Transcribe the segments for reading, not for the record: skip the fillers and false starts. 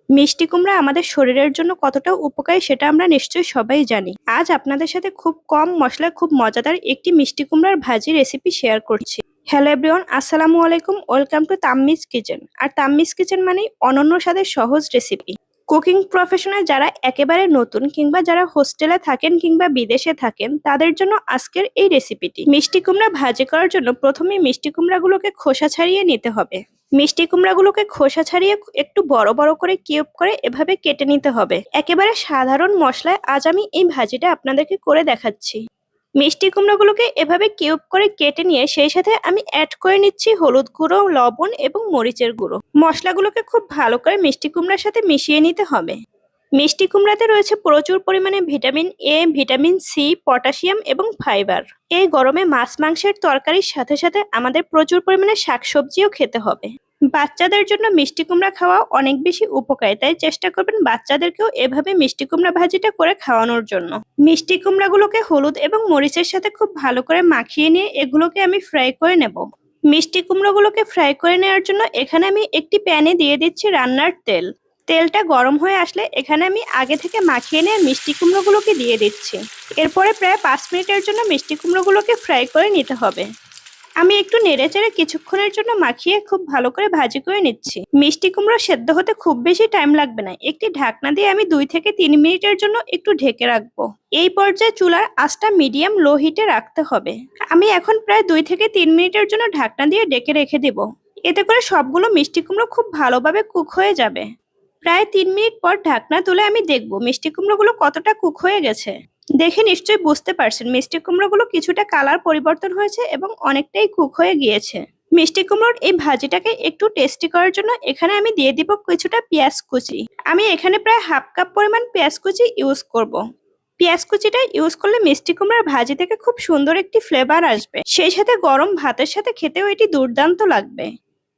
মিষ্টি কুমড়া আমাদের শরীরের জন্য কতটা উপকারী সেটা আমরা নিশ্চয়ই সবাই জানি। আজ আপনাদের সাথে খুব কম মশলায় খুব মজাদার একটি মিষ্টি কুমড়ার ভাজি রেসিপি শেয়ার করছি। হ্যালো এভরিওয়ান, আসসালামু আলাইকুম। Welcome to Tammiz kitchen. আর তাম্মিজ কিচেন মানেই অনন্য স্বাদের সহজ রেসিপি। কুকিং প্রফেশনে যারা একেবারে নতুন কিংবা যারা হোস্টেলে থাকেন কিংবা বিদেশে থাকেন তাদের জন্য আজকের এই রেসিপিটি। মিষ্টি কুমড়া ভাজি করার জন্য প্রথমে মিষ্টি কুমড়াগুলোকে খোসা ছাড়িয়ে নিতে হবে। মিষ্টি কুমড়াগুলোকে খোসা ছাড়িয়ে একটু বড় বড় করে কিউব করে এভাবে কেটে নিতে হবে। একেবারে সাধারণ মশলায় আজ আমি এই ভাজিটা আপনাদেরকে করে দেখাচ্ছি। মিষ্টি কুমড়োগুলোকে এভাবে কিউব করে কেটে নিয়ে সেই সাথে আমি অ্যাড করে নিচ্ছি হলুদ গুঁড়ো, লবণ এবং মরিচের গুঁড়ো। মশলাগুলোকে খুব ভালো করে মিষ্টি কুমড়ার সাথে মিশিয়ে নিতে হবে। মিষ্টি কুমড়াতে রয়েছে প্রচুর পরিমাণে vitamin A, vitamin C, potassium এবং ফাইবার। এই গরমে মাছ মাংসের তরকারির সাথে সাথে আমাদের প্রচুর পরিমাণে শাকসবজিও খেতে হবে। বাচ্চাদের জন্য মিষ্টি কুমড়া খাওয়া অনেক বেশি উপকারী, তাই চেষ্টা করবেন বাচ্চাদেরকেও এভাবে মিষ্টি কুমড়া ভাজিটা করে খাওয়ানোর জন্য। মিষ্টি কুমড়াগুলোকে হলুদ এবং মরিচের সাথে খুব ভালো করে মাখিয়ে নিয়ে এগুলোকে আমি ফ্রাই করে নেব। মিষ্টি কুমড়োগুলোকে ফ্রাই করে নেওয়ার জন্য এখানে আমি একটি প্যানে দিয়ে দিচ্ছি রান্নার তেল। তেলটা গরম হয়ে আসলে এখানে আমি আগে থেকে মাখিয়ে নিয়ে মিষ্টি কুমড়োগুলোকে দিয়ে দিচ্ছি। এরপরে প্রায় 5 মিনিটের জন্য মিষ্টি কুমড়োগুলোকে ফ্রাই করে নিতে হবে। আমি একটু নেড়েচেড়ে কিছুক্ষণের জন্য মাখিয়ে খুব ভালো করে ভাজি করে নিচ্ছি। মিষ্টি কুমড়ো সেদ্ধ হতে খুব বেশি টাইম লাগবে না। একটি ঢাকনা দিয়ে আমি 2 থেকে 3 মিনিটের জন্য একটু ঢেকে রাখবো। এই পর্যায়ে চুলার আঁচটা মিডিয়াম লো হিটে রাখতে হবে। আমি এখন প্রায় 2 থেকে 3 মিনিটের জন্য ঢাকনা দিয়ে ঢেকে রেখে দেব। এতে করে সবগুলো মিষ্টি কুমড়ো খুব ভালোভাবে কুক হয়ে যাবে। প্রায় 3 মিনিট পর ঢাকনা তুলে আমি দেখব মিষ্টি কুমড়োগুলো কতটা কুক হয়ে গেছে। দেখে নিশ্চয়ই বুঝতে পারছেন মিষ্টি কুমড়োগুলো কিছুটা কালার পরিবর্তন হয়েছে এবং অনেকটাই কুক হয়ে গিয়েছে। মিষ্টি কুমড়োর এই ভাজিটাকে একটু টেস্টি করার জন্য এখানে আমি দিয়ে দিব কিছুটা পেঁয়াজ কুচি। আমি এখানে প্রায় হাফ কাপ পরিমাণ পেঁয়াজ কুচি ইউজ করব। পেঁয়াজ কুচিটা ইউজ করলে মিষ্টি কুমড়ার ভাজি থেকে খুব সুন্দর একটি ফ্লেভার আসবে। সেই সাথে গরম ভাতের সাথে খেতেও এটি দুর্দান্ত লাগবে।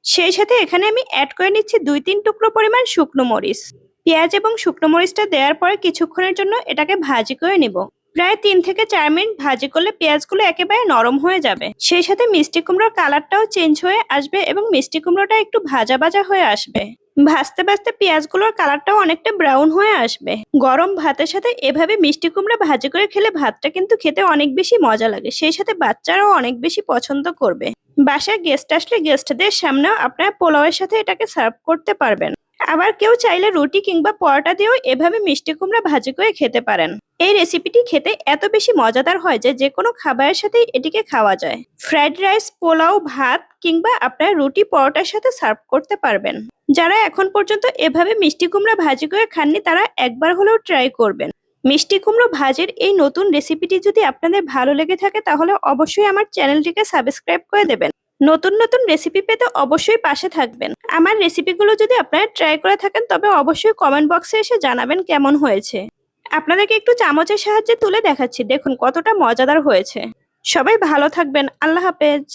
সেই সাথে এখানে আমি অ্যাড করে নিচ্ছি 2-3 টুকরো পরিমাণ শুকনো মরিচ। পেঁয়াজ এবং শুকনো মরিচটা দেওয়ার পরে কিছুক্ষণের জন্য এটাকে ভাজি করে নিব। প্রায় 3 থেকে 4 মিনিট ভাজি করলে পেঁয়াজগুলো একেবারে নরম হয়ে যাবে। সেই সাথে মিষ্টি কুমড়োর কালারটাও চেঞ্জ হয়ে আসবে এবং মিষ্টি কুমড়োটা একটু ভাজা ভাজা হয়ে আসবে। ভাজতে ভাজতে পেঁয়াজগুলোর কালারটাও অনেকটা ব্রাউন হয়ে আসবে। গরম ভাতের সাথে এভাবে মিষ্টি কুমড়া ভাজি করে খেলে ভাতটা কিন্তু খেতে অনেক বেশি মজা লাগে। সেই সাথে বাচ্চারাও অনেক বেশি পছন্দ করবে। বাসায় গেস্ট আসলে গেস্টদের সামনেও আপনারা পোলাওয়ের সাথে এটাকে সার্ভ করতে পারবেন। আবার কেউ চাইলে রুটি কিংবা পরোটা দিয়েও এভাবে মিষ্টি কুমড়া ভাজি করে খেতে পারেন। এই রেসিপিটি খেতে এত বেশি মজাদার হয় যে কোনো খাবারের সাথেই এটিকে খাওয়া যায়। ফ্রাইড রাইস, পোলাও, ভাত কিংবা আপনারা রুটি পরোটার সাথে সার্ভ করতে পারবেন। যারা এখন পর্যন্ত এভাবে মিষ্টি কুমড়া ভাজি করে খাননি তারা একবার হলেও ট্রাই করবেন। মিষ্টি কুমড়ো ভাজির এই নতুন রেসিপিটি যদি আপনাদের ভালো লেগে থাকে তাহলে অবশ্যই আমার চ্যানেলটিকে সাবস্ক্রাইব করে দেবেন। নতুন নতুন রেসিপি পেতে অবশ্যই পাশে থাকবেন। আমার রেসিপিগুলো যদি আপনারা ট্রাই করে থাকেন তবে অবশ্যই কমেন্ট বক্সে এসে জানাবেন কেমন হয়েছে। আপনাদেরকে একটু চামচের সাহায্যে তুলে দেখাচ্ছি, দেখুন কতটা মজাদার হয়েছে। সবাই ভালো থাকবেন। আল্লাহ হাফেজ।